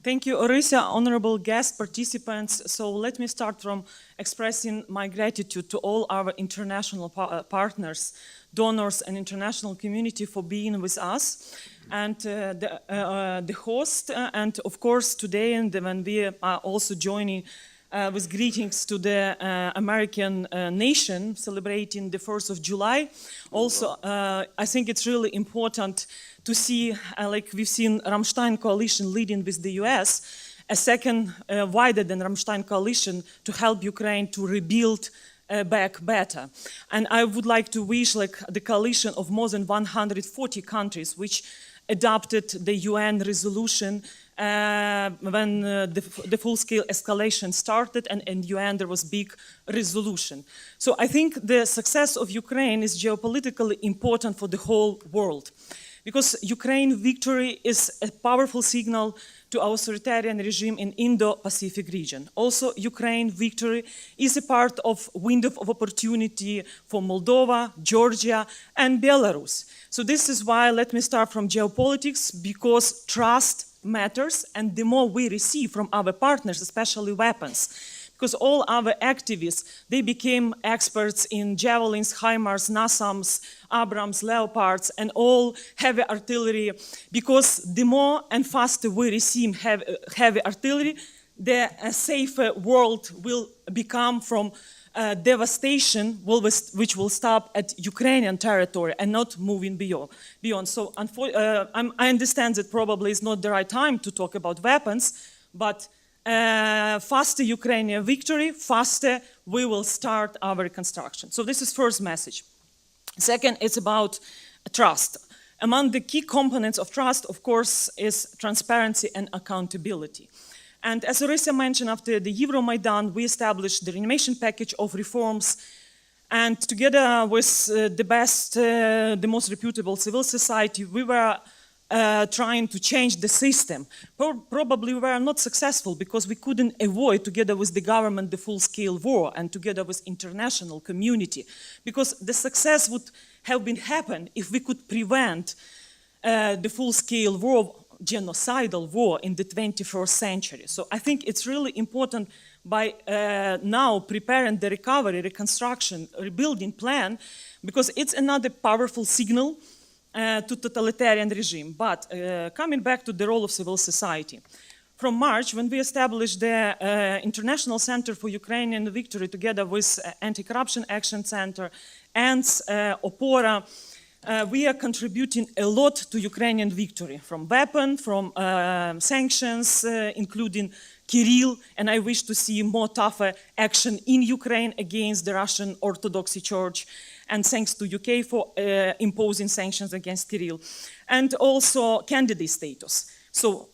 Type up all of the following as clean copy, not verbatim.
Thank you, Orisa, honorable guest participants. So let me start from expressing my gratitude to all our international partners, donors, and international community for being with us. And the host, and of course today, and when we are also joining with greetings to the American nation celebrating the 1st of July. Also, I think it's really important to see, like we've seen Rammstein coalition leading with the US, a second wider than Rammstein coalition to help Ukraine to rebuild back better. And I would like to wish the coalition of more than 140 countries which adopted the UN resolution when the full-scale escalation started, and in UN there was big resolution. So I think the success of Ukraine is geopolitically important for the whole world, because Ukraine victory is a powerful signal to our authoritarian regime in Indo-Pacific region. Also, Ukraine victory is a part of window of opportunity for Moldova, Georgia, and Belarus. So this is why, let me start from geopolitics, because trust matters, and the more we receive from our partners, especially weapons, because all our activists, they became experts in javelins, HIMARS, NASAMS, Abrams, Leopards, and all heavy artillery, because the more and faster we receive heavy artillery, the safer world will become from devastation, which will stop at Ukrainian territory and not moving beyond. So I understand that probably it's not the right time to talk about weapons, but faster Ukrainian victory, faster we will start our reconstruction. So this is first message. Second, it's about trust. Among the key components of trust, of course, is transparency and accountability. And as Orisa mentioned, after the Euromaidan, we established the reanimation package of reforms, and together with the best, the most reputable civil society, we were trying to change the system. Probably we were not successful because we couldn't avoid, together with the government, the full-scale war, and together with international community, because the success would have been happen if we could prevent the full-scale war, genocidal war in the 21st century. So I think it's really important by now preparing the recovery, reconstruction, rebuilding plan, because it's another powerful signal to totalitarian regime. But coming back to the role of civil society. From March, when we established the International Center for Ukrainian Victory together with Anti-Corruption Action Center and Opora, we are contributing a lot to Ukrainian victory, from weapons, from sanctions, including Kirill, and I wish to see more tougher action in Ukraine against the Russian Orthodox Church, and thanks to UK for imposing sanctions against Kirill, and also candidate status. So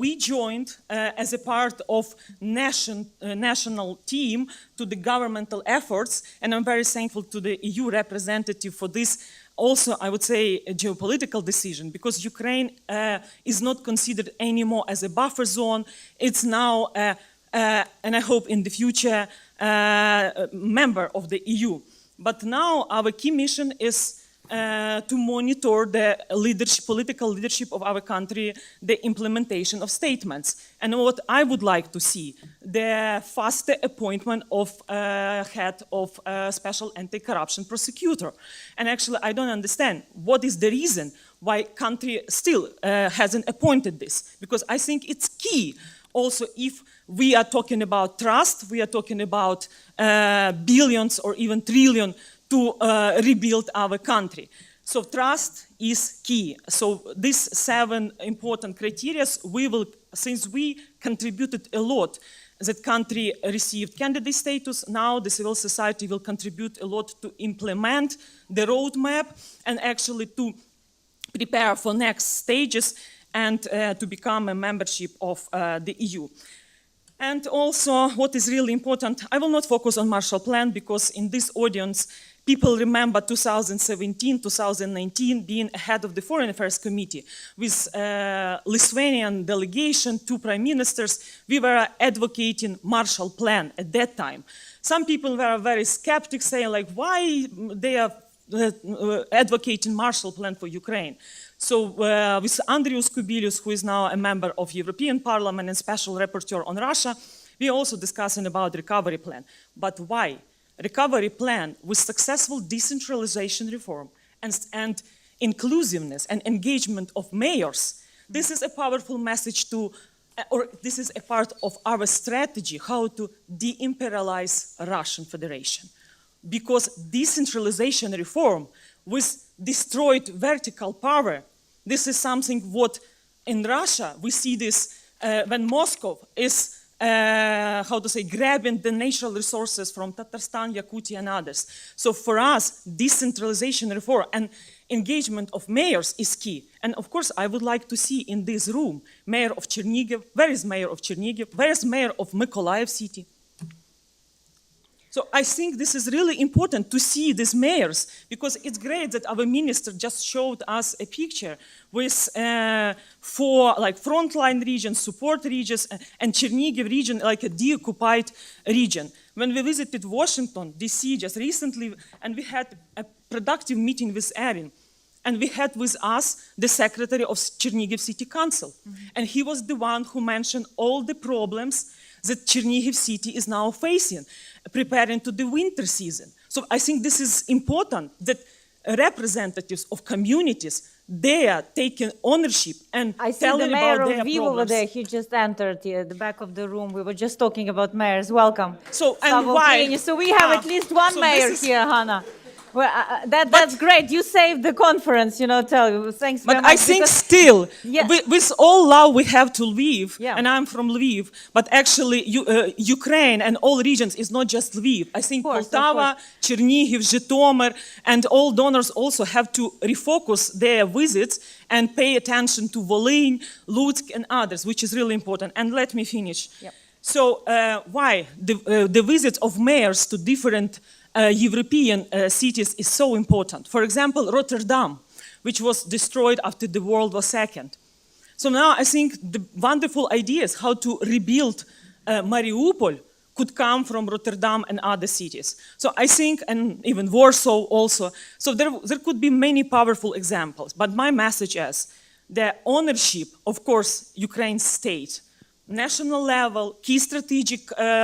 we joined as a part of national team to the governmental efforts, and I'm very thankful to the EU representative for this. Also, I would say a geopolitical decision, because Ukraine is not considered anymore as a buffer zone. It's now, and I hope in the future, member of the EU. But now our key mission is to monitor the political leadership of our country, the implementation of statements. And what I would like to see, the faster appointment of head of special anti-corruption prosecutor. And actually, I don't understand what is the reason why country still hasn't appointed this, because I think it's key. Also, if we are talking about trust, we are talking about billions or even trillion to rebuild our country. So trust is key. So these 7 important criteria, we will, since we contributed a lot, that country received candidate status, now the civil society will contribute a lot to implement the roadmap and actually to prepare for next stages and to become a membership of the EU. And also, what is really important, I will not focus on Marshall Plan, because in this audience, people remember 2017, 2019 being head of the Foreign Affairs Committee with Lithuanian delegation, 2 prime ministers. We were advocating Marshall Plan at that time. Some people were very skeptic, saying like, why they are advocating Marshall Plan for Ukraine? So with Andrius Kubilius, who is now a member of European Parliament and Special Rapporteur on Russia, we are also discussing about recovery plan. But why? Recovery plan with successful decentralization reform and inclusiveness and engagement of mayors. This is a powerful message to, or this is a part of our strategy, how to de-imperialize Russian Federation. Because decentralization reform with destroyed vertical power, this is something what in Russia, we see this when Moscow is grabbing the natural resources from Tatarstan, Yakutia, and others. So for us, decentralization reform and engagement of mayors is key. And of course, I would like to see in this room, mayor of Chernigiv, where is mayor of Chernigiv, where is mayor of Mykolaiv city? So I think this is really important to see these mayors, because it's great that our minister just showed us a picture with four like frontline regions, support regions, and Chernigiv region like a deoccupied region. When we visited Washington, D.C. just recently, and we had a productive meeting with Erin, and we had with us the secretary of Chernigiv City Council. And he was the one who mentioned all the problems that Chernigiv city is now facing, preparing to the winter season. So I think this is important that representatives of communities, they are taking ownership and telling about their problems. I see the mayor of Lviv over there, he just entered at the back of the room. We were just talking about mayors. Welcome. So, and why? So we have at least one mayor here, Hanna. Well, that's great. You saved the conference, you know, thanks very much. But I think still, with all love we have to Lviv, and I'm from Lviv, but actually Ukraine and all regions is not just Lviv. I think Poltava, Chernihiv, Zhytomyr, and all donors also have to refocus their visits and pay attention to Volyn, Lutsk, and others, which is really important. And let me finish. So why the visits of mayors to different European cities is so important. For example, Rotterdam, which was destroyed after the World War II. So now I think the wonderful ideas how to rebuild Mariupol could come from Rotterdam and other cities. So I think, and even Warsaw also, so there could be many powerful examples. But my message is the ownership, of course, Ukraine's state, national level, key strategic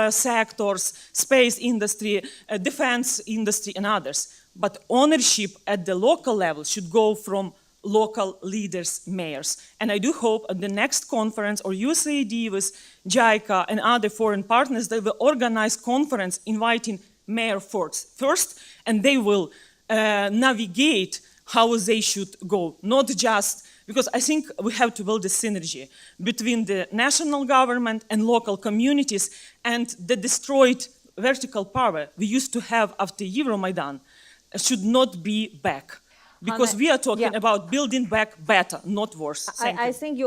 sectors, space industry, defense industry, and others. But ownership at the local level should go from local leaders, mayors. And I do hope at the next conference, or USAID with JICA and other foreign partners, they will organize conference inviting mayor first, and they will navigate how they should go, not just because I think we have to build a synergy between the national government and local communities, and the destroyed vertical power we used to have after Euromaidan should not be back. Because we are talking about building back better, not worse. I think you